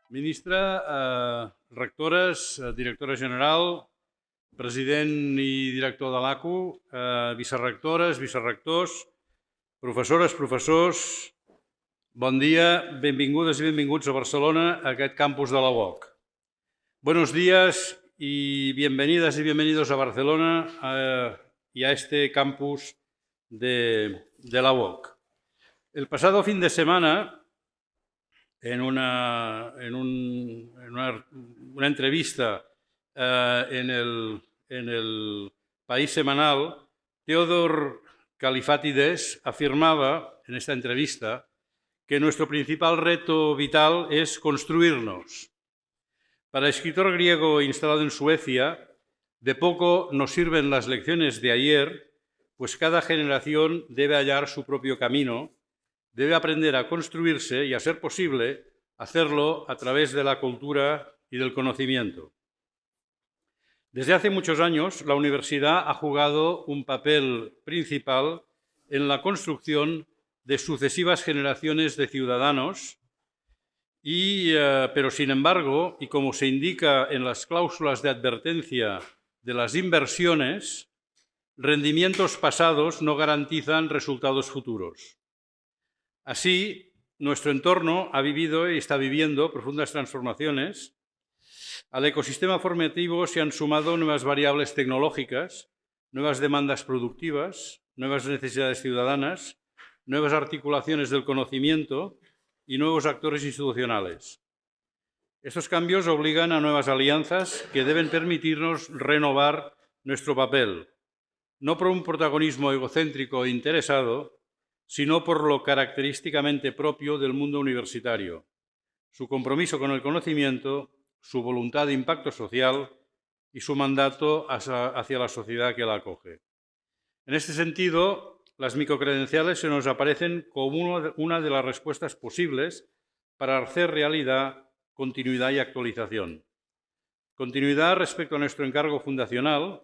Ministra, rectores, directora general, president i director de l'ACU, vicerrectores, vicerrectors, professores, professors, bon dia, benvingudes i benvinguts a Barcelona, a aquest campus de la UOC. Buenos días y bienvenidas y bienvenidos a Barcelona y a este campus de la UOC. El pasado fin de semana, en una entrevista en el País Semanal, Theodor Kallifatides afirmaba en esta entrevista que nuestro principal reto vital es construirnos. Para el escritor griego instalado en Suecia, de poco nos sirven las lecciones de ayer, pues cada generación debe hallar su propio camino, debe aprender a construirse y, a ser posible, hacerlo a través de la cultura y del conocimiento. Desde hace muchos años, la universidad ha jugado un papel principal en la construcción de sucesivas generaciones de ciudadanos, pero sin embargo, y como se indica en las cláusulas de advertencia de las inversiones, rendimientos pasados no garantizan resultados futuros. Así, nuestro entorno ha vivido y está viviendo profundas transformaciones. Al ecosistema formativo se han sumado nuevas variables tecnológicas, nuevas demandas productivas, nuevas necesidades ciudadanas, nuevas articulaciones del conocimiento y nuevos actores institucionales. Estos cambios obligan a nuevas alianzas que deben permitirnos renovar nuestro papel, no por un protagonismo egocéntrico e interesado, sino por lo característicamente propio del mundo universitario, su compromiso con el conocimiento, su voluntad de impacto social y su mandato hacia la sociedad que la acoge. En este sentido, las microcredenciales se nos aparecen como una de las respuestas posibles para hacer realidad continuidad y actualización. Continuidad respecto a nuestro encargo fundacional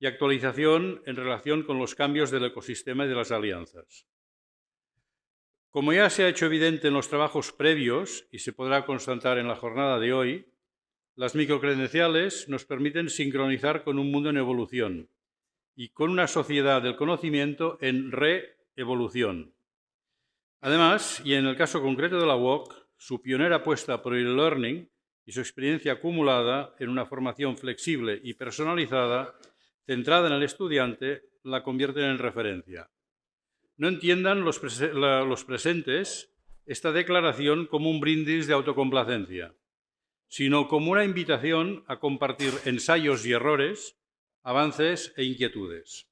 y actualización en relación con los cambios del ecosistema y de las alianzas. Como ya se ha hecho evidente en los trabajos previos y se podrá constatar en la jornada de hoy, las microcredenciales nos permiten sincronizar con un mundo en evolución y con una sociedad del conocimiento en re-evolución. Además, y en el caso concreto de la UOC, su pionera apuesta por el e-learning y su experiencia acumulada en una formación flexible y personalizada, centrada en el estudiante, la convierten en referencia. No entiendan los presentes esta declaración como un brindis de autocomplacencia, sino como una invitación a compartir ensayos y errores, avances e inquietudes.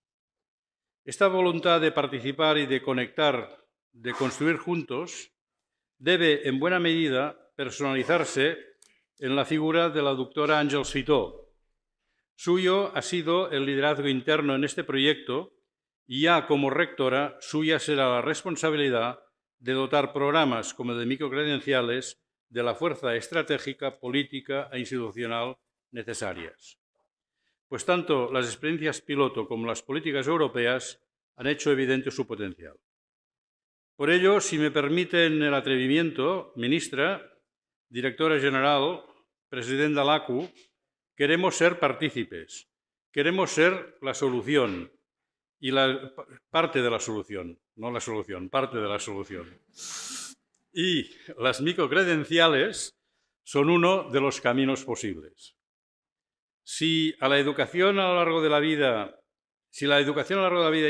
Esta voluntad de participar y de conectar, de construir juntos, debe en buena medida personalizarse en la figura de la doctora Àngels Fitó. Suyo ha sido el liderazgo interno en este proyecto y ya como rectora, suya será la responsabilidad de dotar programas como el de microcredenciales de la fuerza estratégica, política e institucional necesarias. Pues tanto las experiencias piloto como las políticas europeas han hecho evidente su potencial. Por ello, si me permiten el atrevimiento, ministra, directora general, president de l'ACU, queremos ser partícipes, queremos ser la solución. Y parte de la solución, no la solución, parte de la solución. Y las microcredenciales son uno de los caminos posibles. Si la educación a lo largo de la vida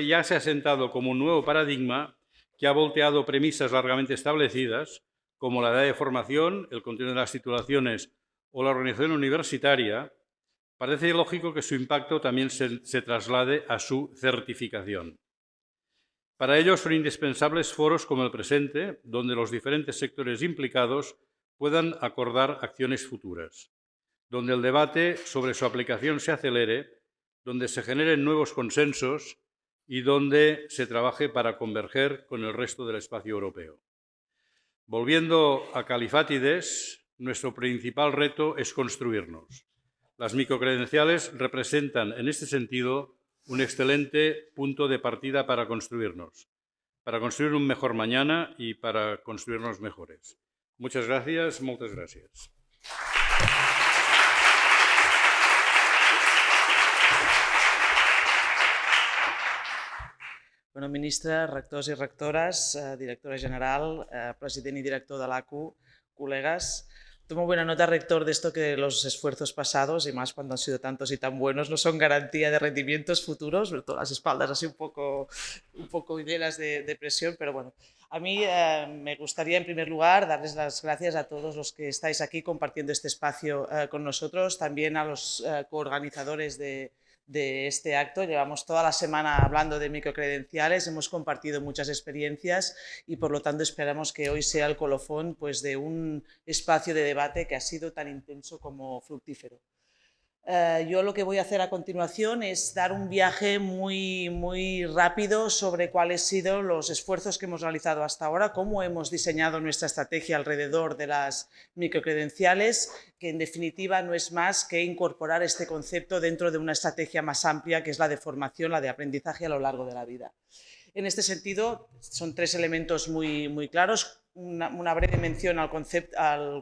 ya se ha sentado como un nuevo paradigma que ha volteado premisas largamente establecidas, como la edad de formación, el contenido de las titulaciones o la organización universitaria, parece lógico que su impacto también se traslade a su certificación. Para ello son indispensables foros como el presente, donde los diferentes sectores implicados puedan acordar acciones futuras, donde el debate sobre su aplicación se acelere, donde se generen nuevos consensos y donde se trabaje para converger con el resto del espacio europeo. Volviendo a Kallifatides, Nuestro principal reto es construirnos. Las microcredenciales representan, en este sentido, un excelente punto de partida para construirnos, para construir un mejor mañana y para construirnos mejores. Muchas gracias, moltes gràcies. Bueno, ministre, rectors i rectores, directora general, president y director de l'ACU, colegas. Tomo buena nota, rector, de esto que los esfuerzos pasados, y más cuando han sido tantos y tan buenos, no son garantía de rendimientos futuros, sobre todo las espaldas así un poco llenas de presión, pero bueno. A mí me gustaría, en primer lugar, darles las gracias a todos los que estáis aquí compartiendo este espacio con nosotros, también a los coorganizadores de este acto. Llevamos toda la semana hablando de microcredenciales, hemos compartido muchas experiencias y por lo tanto esperamos que hoy sea el colofón pues, de un espacio de debate que ha sido tan intenso como fructífero. Yo lo que voy a hacer a continuación es dar un viaje muy rápido sobre cuáles han sido los esfuerzos que hemos realizado hasta ahora, cómo hemos diseñado nuestra estrategia alrededor de las microcredenciales, que en definitiva no es más que incorporar este concepto dentro de una estrategia más amplia, que es la de formación, la de aprendizaje a lo largo de la vida. En este sentido, son tres elementos muy claros. Una breve mención al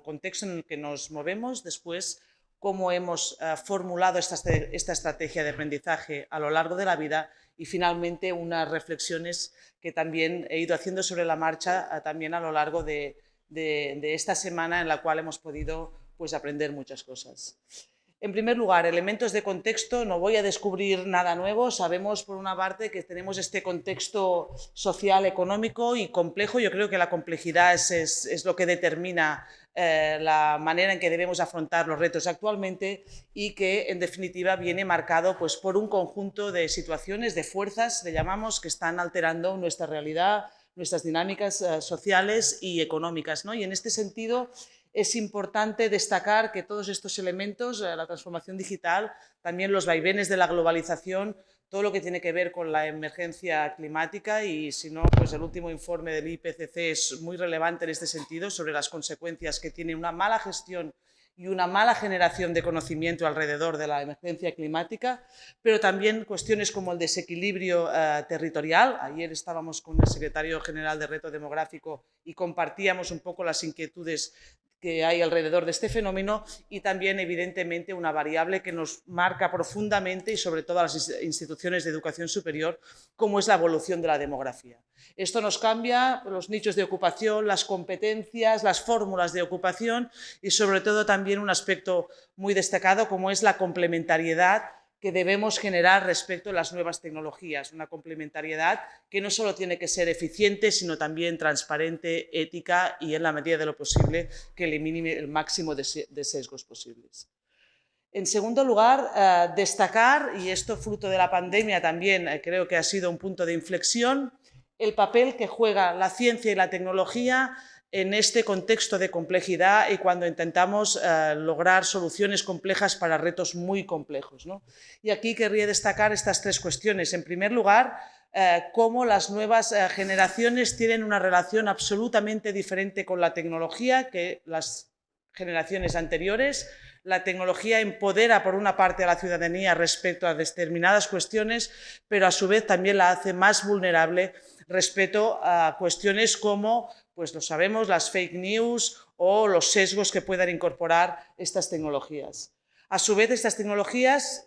contexto en el que nos movemos, después cómo hemos formulado esta estrategia de aprendizaje a lo largo de la vida y finalmente unas reflexiones que también he ido haciendo sobre la marcha también a lo largo de esta semana en la cual hemos podido pues, aprender muchas cosas. En primer lugar, elementos de contexto, no voy a descubrir nada nuevo, sabemos por una parte que tenemos este contexto social, económico y complejo. Yo creo que la complejidad es lo que determina la manera en que debemos afrontar los retos actualmente y que en definitiva viene marcado pues, por un conjunto de situaciones, de fuerzas, le llamamos, que están alterando nuestra realidad, nuestras dinámicas sociales y económicas, ¿no? Y en este sentido es importante destacar que todos estos elementos, la transformación digital, también los vaivenes de la globalización, todo lo que tiene que ver con la emergencia climática y si no, pues el último informe del IPCC es muy relevante en este sentido sobre las consecuencias que tiene una mala gestión y una mala generación de conocimiento alrededor de la emergencia climática, pero también cuestiones como el desequilibrio territorial. Ayer estábamos con el secretario general de Reto Demográfico y compartíamos un poco las inquietudes que hay alrededor de este fenómeno y también, evidentemente, una variable que nos marca profundamente y sobre todo a las instituciones de educación superior, como es la evolución de la demografía. Esto nos cambia los nichos de ocupación, las competencias, las fórmulas de ocupación y sobre todo también un aspecto muy destacado como es la complementariedad que debemos generar respecto a las nuevas tecnologías, una complementariedad que no solo tiene que ser eficiente, sino también transparente, ética y, en la medida de lo posible, que elimine el máximo de sesgos posibles. En segundo lugar, destacar, y esto fruto de la pandemia también creo que ha sido un punto de inflexión, el papel que juega la ciencia y la tecnología en este contexto de complejidad y cuando intentamos lograr soluciones complejas para retos muy complejos, ¿no? Y aquí querría destacar estas tres cuestiones. En primer lugar, cómo las nuevas generaciones tienen una relación absolutamente diferente con la tecnología que las generaciones anteriores. La tecnología empodera, por una parte, a la ciudadanía respecto a determinadas cuestiones, pero a su vez también la hace más vulnerable respecto a cuestiones como, pues lo sabemos, las fake news o los sesgos que puedan incorporar estas tecnologías. A su vez, estas tecnologías,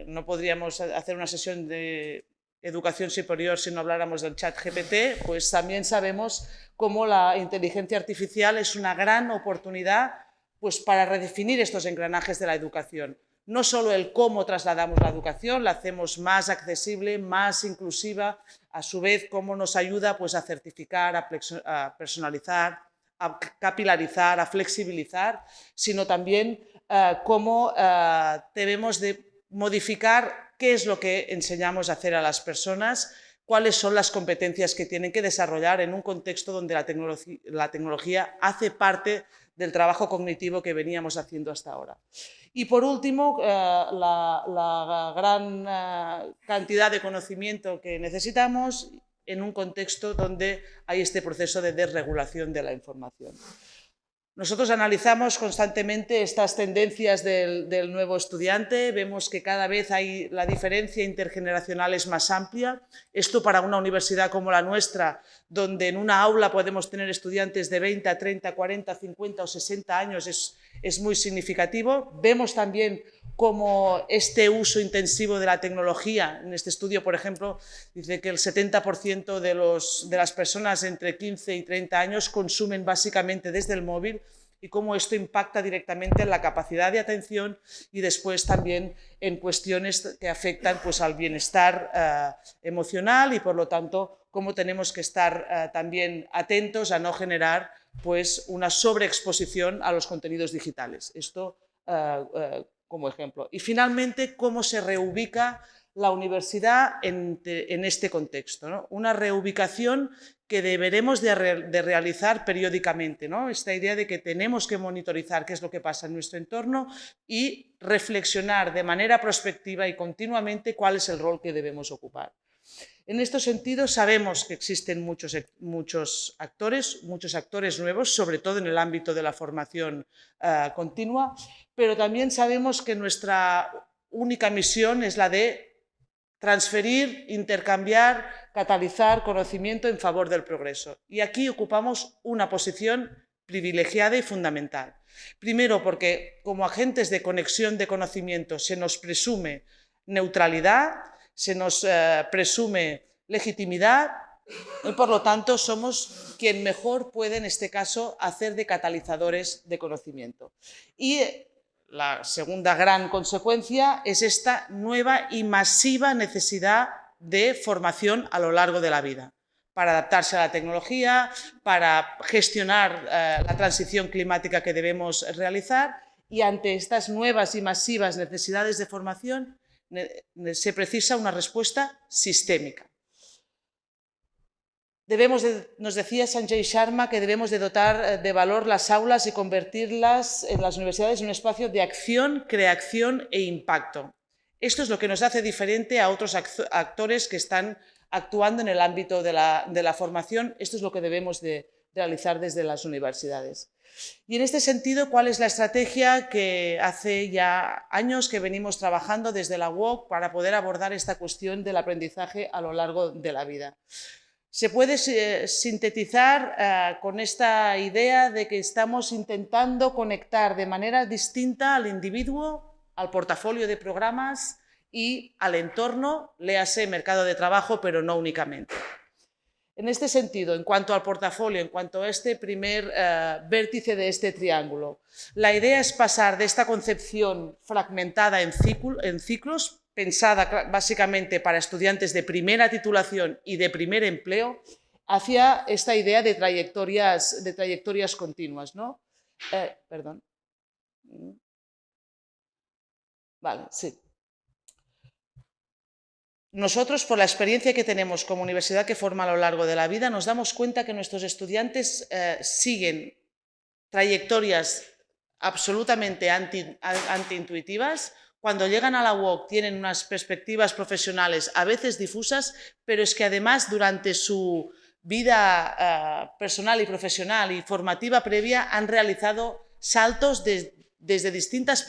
no podríamos hacer una sesión de educación superior si no habláramos del chat GPT, pues también sabemos cómo la inteligencia artificial es una gran oportunidad pues, para redefinir estos engranajes de la educación. No solo el cómo trasladamos la educación, la hacemos más accesible, más inclusiva, a su vez cómo nos ayuda pues, a certificar, a personalizar, a capilarizar, a flexibilizar, sino también cómo debemos de modificar qué es lo que enseñamos a hacer a las personas, cuáles son las competencias que tienen que desarrollar en un contexto donde la tecnología hace parte del trabajo cognitivo que veníamos haciendo hasta ahora. Y por último, la gran cantidad de conocimiento que necesitamos en un contexto donde hay este proceso de desregulación de la información. Nosotros analizamos constantemente estas tendencias del nuevo estudiante, vemos que cada vez la diferencia intergeneracional es más amplia. Esto para una universidad como la nuestra, donde en una aula podemos tener estudiantes de 20 a 30, 40, 50 o 60 años, es muy significativo. Vemos también cómo este uso intensivo de la tecnología, en este estudio, por ejemplo, dice que el 70% de las personas entre 15 y 30 años consumen básicamente desde el móvil y cómo esto impacta directamente en la capacidad de atención y después también en cuestiones que afectan pues, al bienestar emocional y, por lo tanto, cómo tenemos que estar también atentos a no generar pues, una sobreexposición a los contenidos digitales. Esto como ejemplo. Y finalmente, cómo se reubica la universidad en este contexto, ¿no? Una reubicación que deberemos de realizar periódicamente, ¿no? Esta idea de que tenemos que monitorizar qué es lo que pasa en nuestro entorno y reflexionar de manera prospectiva y continuamente cuál es el rol que debemos ocupar. En este sentido, sabemos que existen muchos actores nuevos, sobre todo en el ámbito de la formación continua, pero también sabemos que nuestra única misión es la de transferir, intercambiar, catalizar conocimiento en favor del progreso. Y aquí ocupamos una posición privilegiada y fundamental. Primero, porque como agentes de conexión de conocimiento se nos presume neutralidad, se nos presume legitimidad y, por lo tanto, somos quien mejor puede, en este caso, hacer de catalizadores de conocimiento. Y la segunda gran consecuencia es esta nueva y masiva necesidad de formación a lo largo de la vida, para adaptarse a la tecnología, para gestionar la transición climática que debemos realizar, y ante estas nuevas y masivas necesidades de formación se precisa una respuesta sistémica. Nos decía Sanjay Sharma que debemos de dotar de valor las aulas y convertirlas en las universidades en un espacio de acción, creación e impacto. Esto es lo que nos hace diferente a otros actores que están actuando en el ámbito de la formación. Esto es lo que debemos de realizar desde las universidades. Y en este sentido, ¿cuál es la estrategia que hace ya años que venimos trabajando desde la UOC para poder abordar esta cuestión del aprendizaje a lo largo de la vida? Se puede sintetizar con esta idea de que estamos intentando conectar de manera distinta al individuo, al portafolio de programas y al entorno, léase mercado de trabajo, pero no únicamente. En este sentido, en cuanto al portafolio, en cuanto a este primer vértice de este triángulo, la idea es pasar de esta concepción fragmentada en ciclos, pensada básicamente para estudiantes de primera titulación y de primer empleo, hacia esta idea de trayectorias continuas, ¿no? Perdón. Vale, sí. Nosotros, por la experiencia que tenemos como universidad que forma a lo largo de la vida, nos damos cuenta que nuestros estudiantes siguen trayectorias absolutamente antiintuitivas. Cuando llegan a la UOC tienen unas perspectivas profesionales a veces difusas, pero es que además durante su vida personal y profesional y formativa previa han realizado saltos desde distintas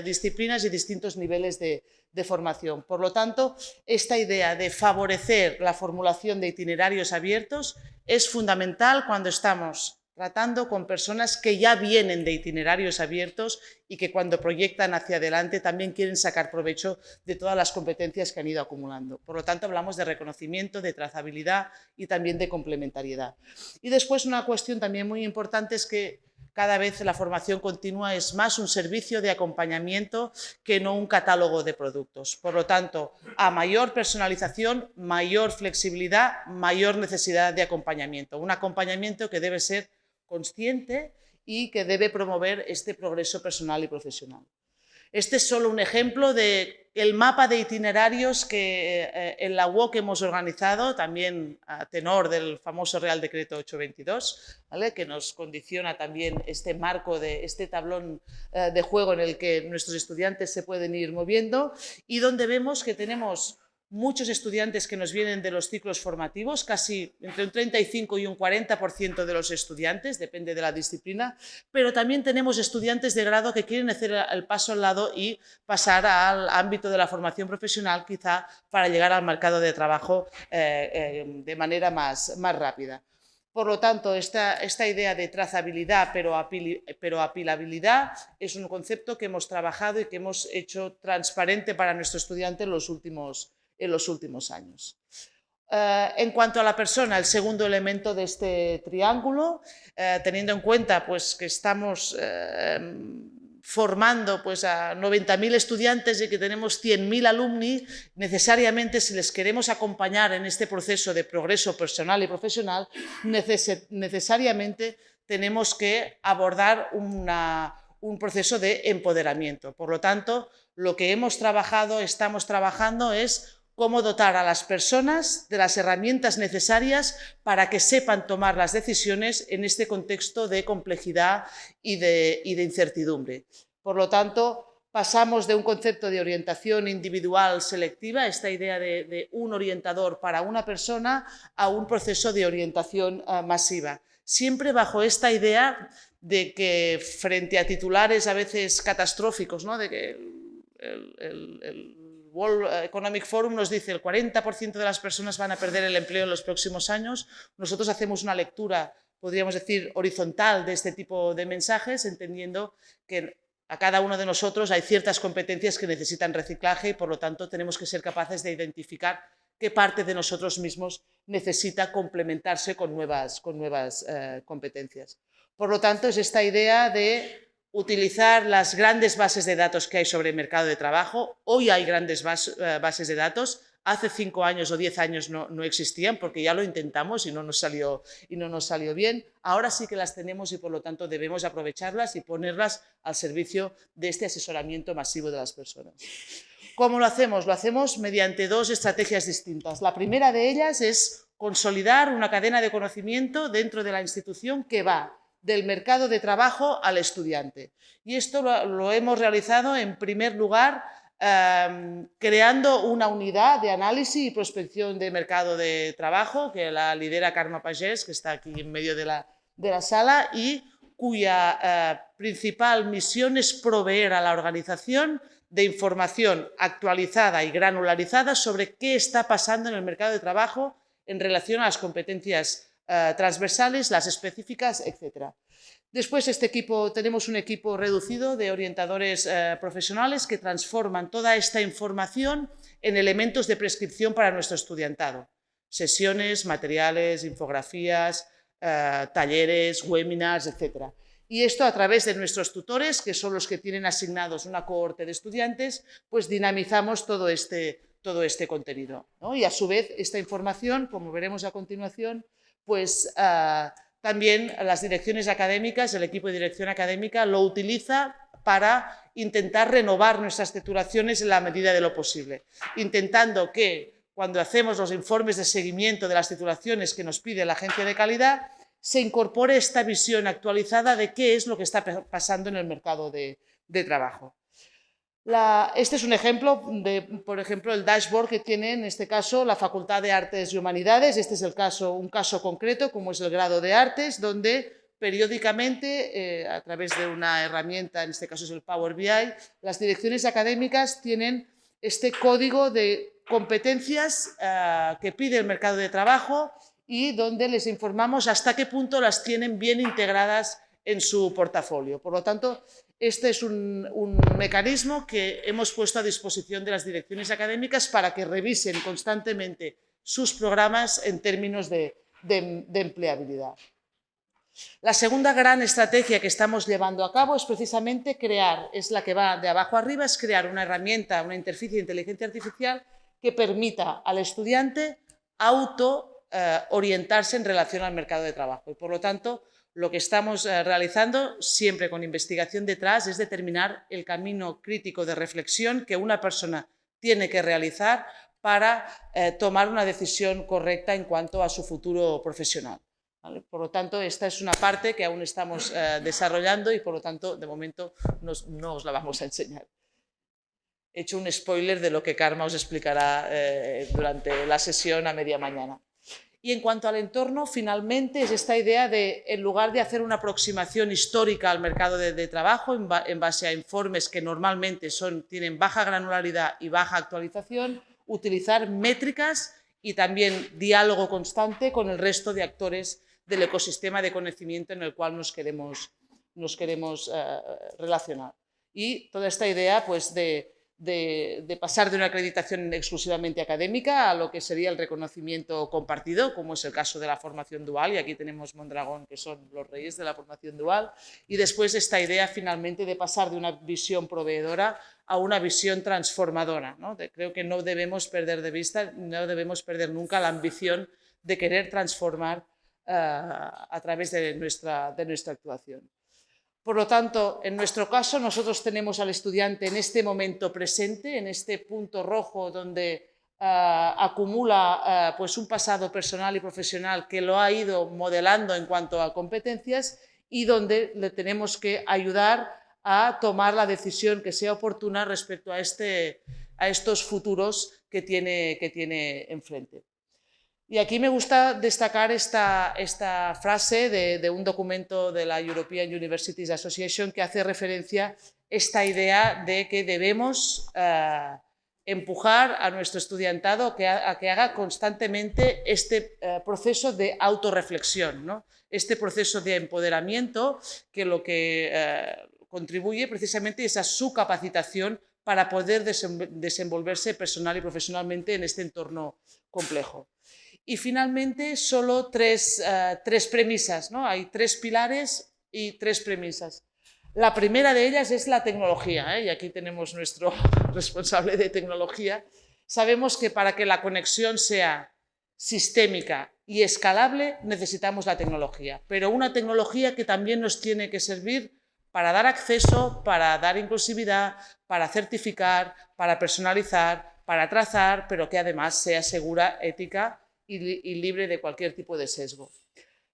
disciplinas y distintos niveles de formación. Por lo tanto, esta idea de favorecer la formulación de itinerarios abiertos es fundamental cuando estamos tratando con personas que ya vienen de itinerarios abiertos y que cuando proyectan hacia adelante también quieren sacar provecho de todas las competencias que han ido acumulando. Por lo tanto, hablamos de reconocimiento, de trazabilidad y también de complementariedad. Y después una cuestión también muy importante es que cada vez la formación continua es más un servicio de acompañamiento que no un catálogo de productos. Por lo tanto, a mayor personalización, mayor flexibilidad, mayor necesidad de acompañamiento. Un acompañamiento que debe ser consciente y que debe promover este progreso personal y profesional. Este es solo un ejemplo del mapa de itinerarios que en la UOC hemos organizado, también a tenor del famoso Real Decreto 822, ¿vale? Que nos condiciona también este marco, este tablón de juego en el que nuestros estudiantes se pueden ir moviendo y donde vemos que tenemos muchos estudiantes que nos vienen de los ciclos formativos, casi entre un 35 y un 40% de los estudiantes, depende de la disciplina, pero también tenemos estudiantes de grado que quieren hacer el paso al lado y pasar al ámbito de la formación profesional, quizá para llegar al mercado de trabajo de manera más rápida. Por lo tanto, esta idea de trazabilidad pero apilabilidad es un concepto que hemos trabajado y que hemos hecho transparente para nuestro estudiante en los últimos años. En cuanto a la persona, el segundo elemento de este triángulo, teniendo en cuenta pues, que estamos formando pues, a 90.000 estudiantes y que tenemos 100.000 alumni, necesariamente si les queremos acompañar en este proceso de progreso personal y profesional, necesariamente tenemos que abordar un proceso de empoderamiento. Por lo tanto, lo que estamos trabajando es cómo dotar a las personas de las herramientas necesarias para que sepan tomar las decisiones en este contexto de complejidad y de incertidumbre. Por lo tanto, pasamos de un concepto de orientación individual selectiva, esta idea de un orientador para una persona, a un proceso de orientación masiva. Siempre bajo esta idea de que frente a titulares a veces catastróficos, ¿no? De que el World Economic Forum nos dice que el 40% de las personas van a perder el empleo en los próximos años. Nosotros hacemos una lectura, podríamos decir, horizontal de este tipo de mensajes, entendiendo que a cada uno de nosotros hay ciertas competencias que necesitan reciclaje y, por lo tanto, tenemos que ser capaces de identificar qué parte de nosotros mismos necesita complementarse con nuevas competencias. Por lo tanto, es esta idea de utilizar las grandes bases de datos que hay sobre el mercado de trabajo. Hoy hay grandes bases de datos. Hace 5 años o 10 años no existían porque ya lo intentamos y no nos salió bien. Ahora sí que las tenemos y por lo tanto debemos aprovecharlas y ponerlas al servicio de este asesoramiento masivo de las personas. ¿Cómo lo hacemos? Lo hacemos mediante 2 estrategias distintas. La primera de ellas es consolidar una cadena de conocimiento dentro de la institución que va del mercado de trabajo al estudiante. Y esto lo hemos realizado en primer lugar creando una unidad de análisis y prospección de mercado de trabajo que la lidera Carme Pagès, que está aquí en medio de la sala y cuya principal misión es proveer a la organización de información actualizada y granularizada sobre qué está pasando en el mercado de trabajo en relación a las competencias transversales, las específicas, etc. Después tenemos un equipo reducido de orientadores profesionales que transforman toda esta información en elementos de prescripción para nuestro estudiantado. Sesiones, materiales, infografías, talleres, webinars, etc. Y esto a través de nuestros tutores, que son los que tienen asignados una cohorte de estudiantes, pues dinamizamos todo este contenido, ¿no? Y a su vez esta información, como veremos a continuación, pues también las direcciones académicas, el equipo de dirección académica lo utiliza para intentar renovar nuestras titulaciones en la medida de lo posible, intentando que cuando hacemos los informes de seguimiento de las titulaciones que nos pide la agencia de calidad, se incorpore esta visión actualizada de qué es lo que está pasando en el mercado de trabajo. Este es un ejemplo por ejemplo, el dashboard que tiene en este caso la Facultad de Artes y Humanidades. Este es un caso concreto, como es el grado de Artes, donde periódicamente, a través de una herramienta, en este caso es el Power BI, las direcciones académicas tienen este código de competencias que pide el mercado de trabajo y donde les informamos hasta qué punto las tienen bien integradas en su portafolio. Por lo tanto, este es un mecanismo que hemos puesto a disposición de las direcciones académicas para que revisen constantemente sus programas en términos de empleabilidad. La segunda gran estrategia que estamos llevando a cabo es precisamente es la que va de abajo arriba, es crear una herramienta, una interfaz de inteligencia artificial que permita al estudiante orientarse en relación al mercado de trabajo. Y por lo tanto, lo que estamos realizando, siempre con investigación detrás, es determinar el camino crítico de reflexión que una persona tiene que realizar para tomar una decisión correcta en cuanto a su futuro profesional, ¿vale? Por lo tanto, esta es una parte que aún estamos desarrollando y, por lo tanto, de momento no os la vamos a enseñar. he hecho un spoiler de lo que Karma os explicará durante la sesión a media mañana. Y en cuanto al entorno, finalmente es esta idea de, en lugar de hacer una aproximación histórica al mercado de trabajo en base a informes que normalmente tienen baja granularidad y baja actualización, utilizar métricas y también diálogo constante con el resto de actores del ecosistema de conocimiento en el cual nos queremos relacionar. Y toda esta idea pues, de pasar de una acreditación exclusivamente académica a lo que sería el reconocimiento compartido, como es el caso de la formación dual, y aquí tenemos Mondragón, que son los reyes de la formación dual, y después esta idea finalmente de pasar de una visión proveedora a una visión transformadora, ¿no? Creo que no debemos perder de vista, no debemos perder nunca la ambición de querer transformar a través de nuestra actuación. Por lo tanto, en nuestro caso, nosotros tenemos al estudiante en este momento presente, en este punto rojo donde acumula pues un pasado personal y profesional que lo ha ido modelando en cuanto a competencias y donde le tenemos que ayudar a tomar la decisión que sea oportuna respecto a estos futuros que tiene enfrente. Y aquí me gusta destacar esta frase de un documento de la European Universities Association que hace referencia a esta idea de que debemos empujar a nuestro estudiantado a que haga constantemente este proceso de autorreflexión, ¿no? Este proceso de empoderamiento que lo que contribuye precisamente es a su capacitación para poder desenvolverse personal y profesionalmente en este entorno complejo. Y finalmente, solo tres premisas, ¿no? Hay 3 pilares y 3 premisas. La primera de ellas es la tecnología, y aquí tenemos nuestro responsable de tecnología. Sabemos que para que la conexión sea sistémica y escalable necesitamos la tecnología, pero una tecnología que también nos tiene que servir para dar acceso, para dar inclusividad, para certificar, para personalizar, para trazar, pero que además sea segura, ética y libre de cualquier tipo de sesgo.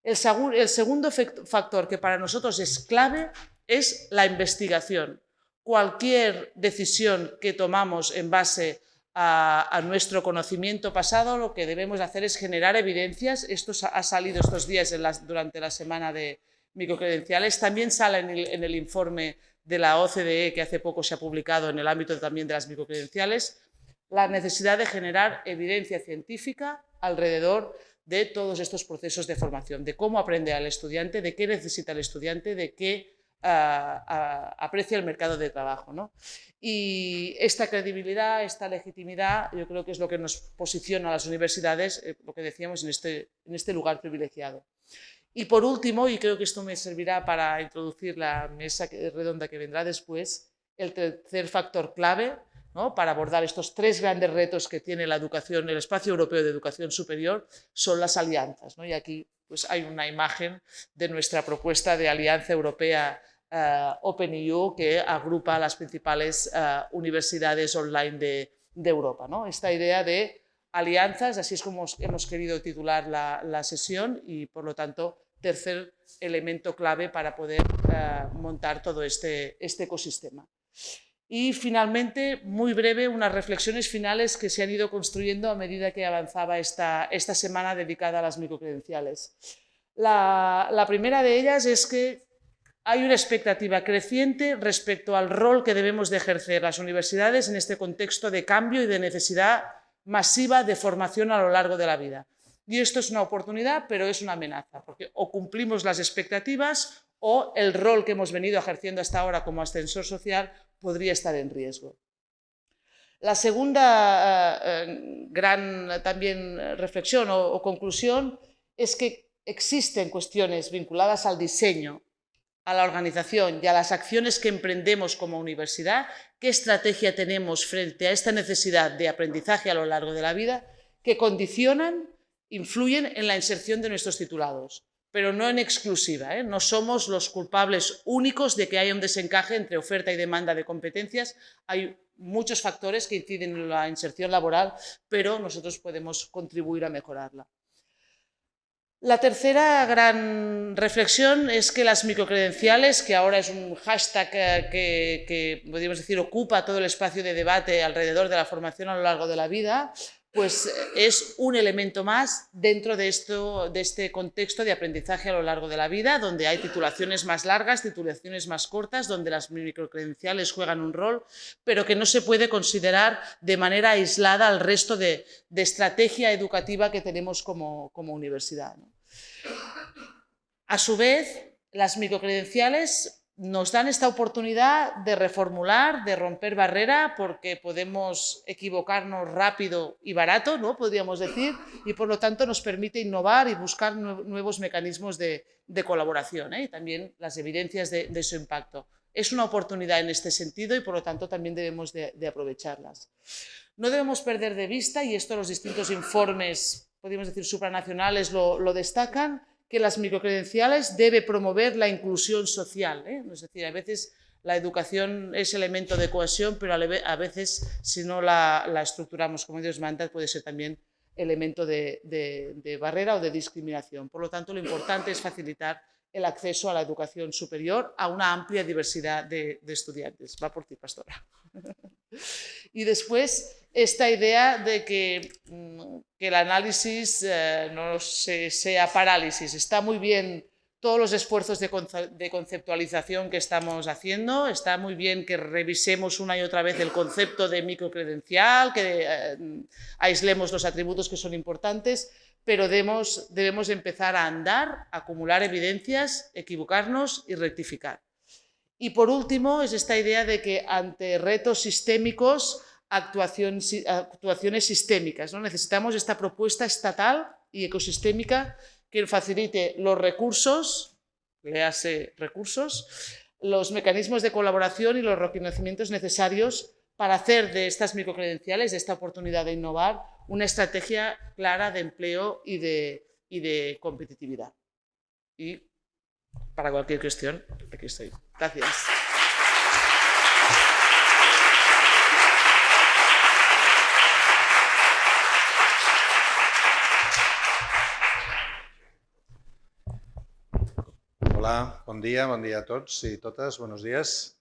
El segundo factor que para nosotros es clave es la investigación. Cualquier decisión que tomamos en base a nuestro conocimiento pasado, lo que debemos hacer es generar evidencias. Esto ha salido estos días durante la semana de microcredenciales. También sale en el informe de la OCDE que hace poco se ha publicado en el ámbito también de las microcredenciales, la necesidad de generar evidencia científica alrededor de todos estos procesos de formación, de cómo aprende el estudiante, de qué necesita el estudiante, de qué aprecia el mercado de trabajo, ¿no? Y esta credibilidad, esta legitimidad, yo creo que es lo que nos posiciona a las universidades, lo que decíamos, en este lugar privilegiado. Y por último, y creo que esto me servirá para introducir la mesa redonda que vendrá después, el tercer factor clave, ¿no? Para abordar estos 3 grandes retos que tiene la educación, el espacio europeo de educación superior, son las alianzas, ¿no? Y aquí pues, hay una imagen de nuestra propuesta de alianza europea OpenEU que agrupa a las principales universidades online de Europa, ¿no? Esta idea de alianzas, así es como hemos querido titular la sesión y, por lo tanto, tercer elemento clave para poder montar todo este ecosistema. Y finalmente, muy breve, unas reflexiones finales que se han ido construyendo a medida que avanzaba esta semana dedicada a las microcredenciales. La primera de ellas es que hay una expectativa creciente respecto al rol que debemos de ejercer las universidades en este contexto de cambio y de necesidad masiva de formación a lo largo de la vida. Y esto es una oportunidad, pero es una amenaza, porque o cumplimos las expectativas o el rol que hemos venido ejerciendo hasta ahora como ascensor social podría estar en riesgo. La segunda gran también reflexión o conclusión es que existen cuestiones vinculadas al diseño, a la organización y a las acciones que emprendemos como universidad, qué estrategia tenemos frente a esta necesidad de aprendizaje a lo largo de la vida, que condicionan, influyen en la inserción de nuestros titulados, pero no en exclusiva, ¿eh? No somos los culpables únicos de que haya un desencaje entre oferta y demanda de competencias. Hay muchos factores que inciden en la inserción laboral, pero nosotros podemos contribuir a mejorarla. La tercera gran reflexión es que las microcredenciales, que ahora es un hashtag que podríamos decir ocupa todo el espacio de debate alrededor de la formación a lo largo de la vida, pues es un elemento más dentro de este contexto de aprendizaje a lo largo de la vida, donde hay titulaciones más largas, titulaciones más cortas, donde las microcredenciales juegan un rol, pero que no se puede considerar de manera aislada al resto de estrategia educativa que tenemos como universidad, ¿no? A su vez, las microcredenciales nos dan esta oportunidad de reformular, de romper barrera, porque podemos equivocarnos rápido y barato, ¿no? Podríamos decir, y por lo tanto nos permite innovar y buscar nuevos mecanismos de colaboración, y también las evidencias de su impacto. Es una oportunidad en este sentido y por lo tanto también debemos de aprovecharlas. No debemos perder de vista, y esto los distintos informes, podríamos decir, supranacionales lo destacan, que las microcredenciales debe promover la inclusión social, Es decir, a veces la educación es elemento de cohesión, pero a veces, si no la estructuramos como Dios manda, puede ser también elemento de barrera o de discriminación. Por lo tanto, lo importante es facilitar el acceso a la educación superior a una amplia diversidad de estudiantes. Va por ti, pastora. Y después, esta idea de que el análisis no sea parálisis. Está muy bien todos los esfuerzos de conceptualización que estamos haciendo, está muy bien que revisemos una y otra vez el concepto de microcredencial, que aislemos los atributos que son importantes, pero debemos empezar a andar, a acumular evidencias, equivocarnos y rectificar. Y por último, es esta idea de que ante retos sistémicos, actuaciones sistémicas, ¿no? Necesitamos esta propuesta estatal y ecosistémica que facilite los recursos, léase recursos, los mecanismos de colaboración y los reconocimientos necesarios para hacer de estas microcredenciales, de esta oportunidad de innovar, una estrategia clara de empleo y de competitividad. Y para cualquier cuestión, aquí estoy. Gracias. Hola, bon dia a tots i totes, buenos días.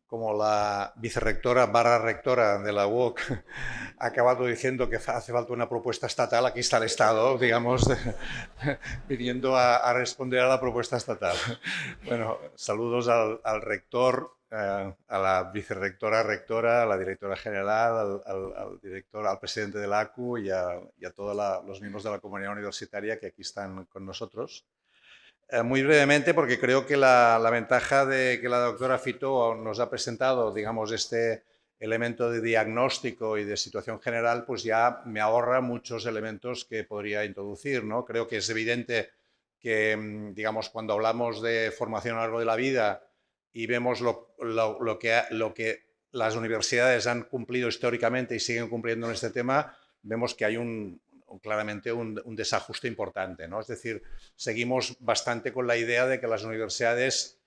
Como la vicerrectora / rectora de la UOC ha acabado diciendo que hace falta una propuesta estatal, aquí está el Estado, digamos, viniendo a responder a la propuesta estatal. Bueno, saludos al rector, a la vicerrectora, rectora, a la directora general, al presidente de la ACU y a todos los miembros de la comunidad universitaria que aquí están con nosotros. Muy brevemente, porque creo que la ventaja de que la doctora Fito nos ha presentado, digamos, este elemento de diagnóstico y de situación general, pues ya me ahorra muchos elementos que podría introducir, ¿no? Creo que es evidente que, digamos, cuando hablamos de formación a lo largo de la vida y vemos lo que las universidades han cumplido históricamente y siguen cumpliendo en este tema, vemos que hay claramente un desajuste importante, ¿no? Es decir, seguimos bastante con la idea de que las universidades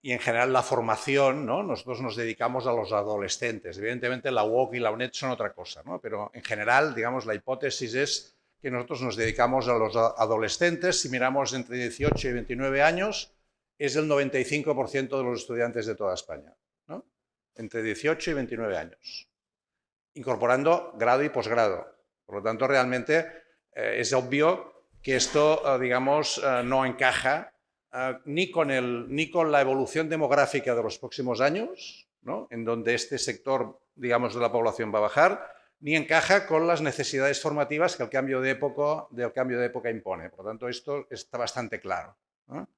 y en general la formación, ¿no? Nosotros nos dedicamos a los adolescentes. Evidentemente la UOC y la UNED son otra cosa, ¿no? Pero en general, digamos, la hipótesis es que nosotros nos dedicamos a los adolescentes. Si miramos entre 18 y 29 años, es el 95% de los estudiantes de toda España, ¿no? Entre 18 y 29 años, incorporando grado y posgrado. Por lo tanto, realmente es obvio que esto, digamos, no encaja ni con la evolución demográfica de los próximos años, ¿no? En donde este sector, digamos, de la población va a bajar, ni encaja con las necesidades formativas que el cambio de época impone. Por lo tanto, esto está bastante claro, ¿no?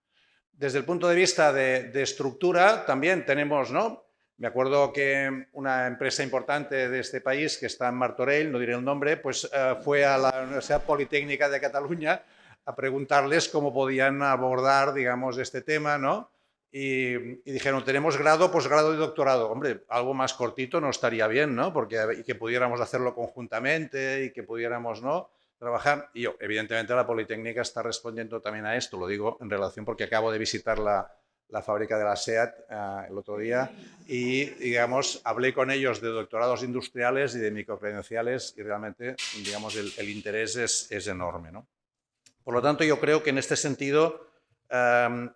Desde el punto de vista de estructura, también tenemos, ¿no? Me acuerdo que una empresa importante de este país, que está en Martorell, no diré el nombre, pues fue a la Universidad Politécnica de Cataluña a preguntarles cómo podían abordar, digamos, este tema, ¿no? Y dijeron, tenemos grado, posgrado y doctorado. Hombre, algo más cortito no estaría bien, ¿no? Y que pudiéramos hacerlo conjuntamente y que pudiéramos, ¿no?, trabajar. Y yo, evidentemente, la Politécnica está respondiendo también a esto. Lo digo en relación porque acabo de visitar la fábrica de la SEAT el otro día y, digamos, hablé con ellos de doctorados industriales y de microcredenciales y realmente, digamos, el interés es enorme, ¿no? Por lo tanto, yo creo que en este sentido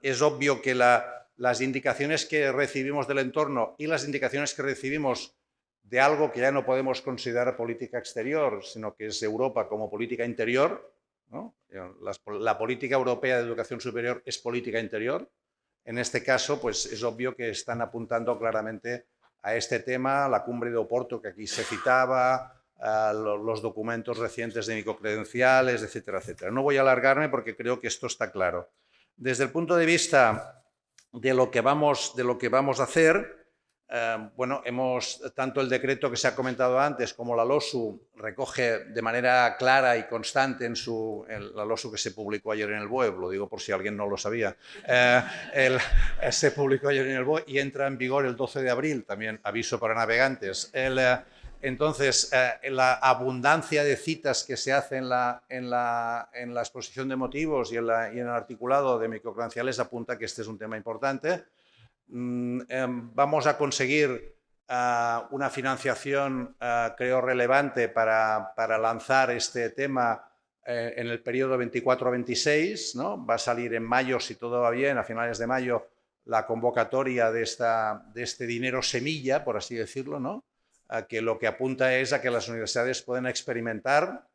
es obvio que las indicaciones que recibimos del entorno y las indicaciones que recibimos de algo que ya no podemos considerar política exterior, sino que es Europa como política interior, ¿no? La política europea de educación superior es política interior. En este caso, pues es obvio que están apuntando claramente a este tema, la cumbre de Oporto que aquí se citaba, los documentos recientes de microcredenciales, etcétera, etcétera. No voy a alargarme porque creo que esto está claro. Desde el punto de vista de lo que vamos a hacer, bueno, tanto el decreto que se ha comentado antes como la LOSU recoge de manera clara y constante en la LOSU que se publicó ayer en el BOE, lo digo por si alguien no lo sabía, se publicó ayer en el BOE y entra en vigor el 12 de abril, también aviso para navegantes. Entonces, la abundancia de citas que se hace en la exposición de motivos y en el articulado de microcredenciales apunta que este es un tema importante. Vamos a conseguir una financiación, creo, relevante para lanzar este tema en el periodo 24-26, ¿no? Va a salir en mayo, si todo va bien, a finales de mayo, la convocatoria de este dinero semilla, por así decirlo, ¿no? Que lo que apunta es a que las universidades pueden experimentar,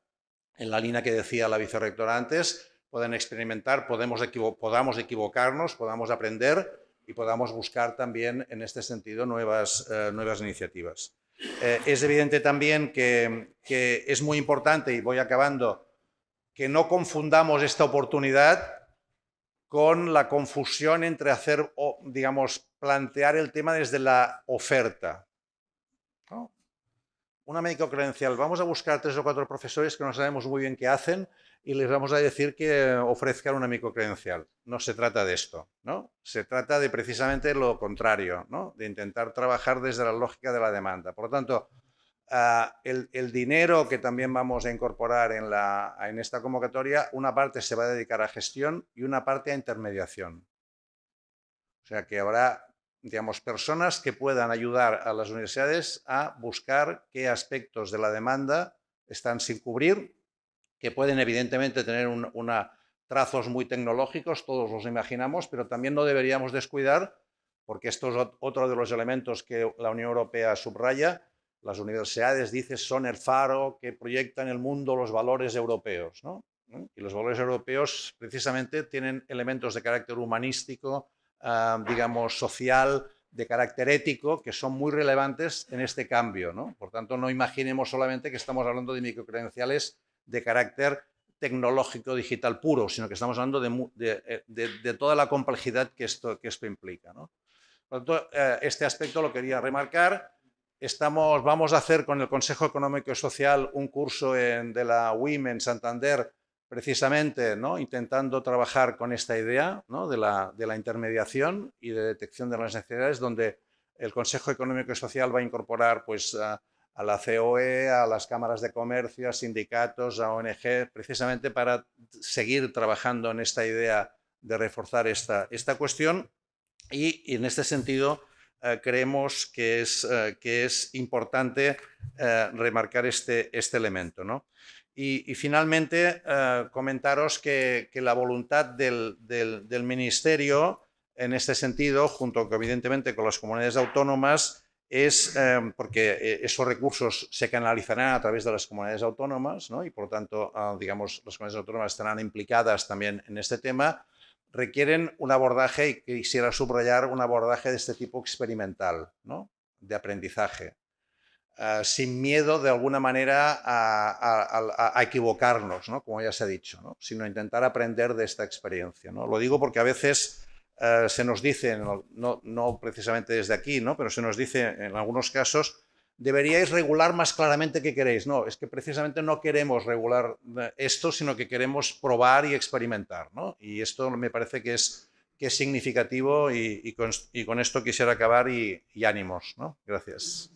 en la línea que decía la vicerrectora antes, pueden experimentar, podamos equivocarnos, podamos aprender y podamos buscar también en este sentido nuevas iniciativas. Es evidente también que es muy importante, y voy acabando, que no confundamos esta oportunidad con la confusión entre plantear el tema desde la oferta, ¿no? Una microcredencial, vamos a buscar 3 o 4 profesores que no sabemos muy bien qué hacen y les vamos a decir que ofrezcan una microcredencial. No se trata de esto, ¿no? Se trata de precisamente lo contrario, ¿no? De intentar trabajar desde la lógica de la demanda. Por lo tanto, el dinero que también vamos a incorporar en esta convocatoria, una parte se va a dedicar a gestión y una parte a intermediación. O sea que habrá, digamos, personas que puedan ayudar a las universidades a buscar qué aspectos de la demanda están sin cubrir, que pueden evidentemente tener trazos muy tecnológicos, todos los imaginamos, pero también no deberíamos descuidar, porque esto es otro de los elementos que la Unión Europea subraya, las universidades, dice, son el faro que proyecta en el mundo los valores europeos, ¿no? Y los valores europeos precisamente tienen elementos de carácter humanístico, digamos, social, de carácter ético, que son muy relevantes en este cambio, ¿no? Por tanto, no imaginemos solamente que estamos hablando de microcredenciales de carácter tecnológico digital puro, sino que estamos hablando de toda la complejidad que esto implica, ¿no? Por tanto, este aspecto lo quería remarcar. Vamos a hacer con el Consejo Económico y Social un curso de la UIM en Santander, precisamente, ¿no? Intentando trabajar con esta idea, ¿no? de la intermediación y de detección de las necesidades, donde el Consejo Económico y Social va a incorporar pues, a la COE, a las cámaras de comercio, a sindicatos, a ONG, precisamente para seguir trabajando en esta idea de reforzar esta cuestión y en este sentido creemos que es importante remarcar este elemento, ¿no? Y finalmente, comentaros que la voluntad del Ministerio, en este sentido, junto evidentemente con las comunidades autónomas, es porque esos recursos se canalizarán a través de las comunidades autónomas, ¿no? Y por tanto, digamos, las comunidades autónomas estarán implicadas también en este tema, requieren un abordaje, y quisiera subrayar un abordaje de este tipo experimental, ¿no? De aprendizaje. Sin miedo de alguna manera a equivocarnos, ¿no? Como ya se ha dicho, ¿no? Sino intentar aprender de esta experiencia, ¿no? Lo digo porque a veces se nos dice, no precisamente desde aquí, ¿no? Pero se nos dice en algunos casos, deberíais regular más claramente qué queréis. No, es que precisamente no queremos regular esto, sino que queremos probar y experimentar, ¿no? Y esto me parece que es significativo y con esto quisiera acabar y ánimos, ¿no? Gracias.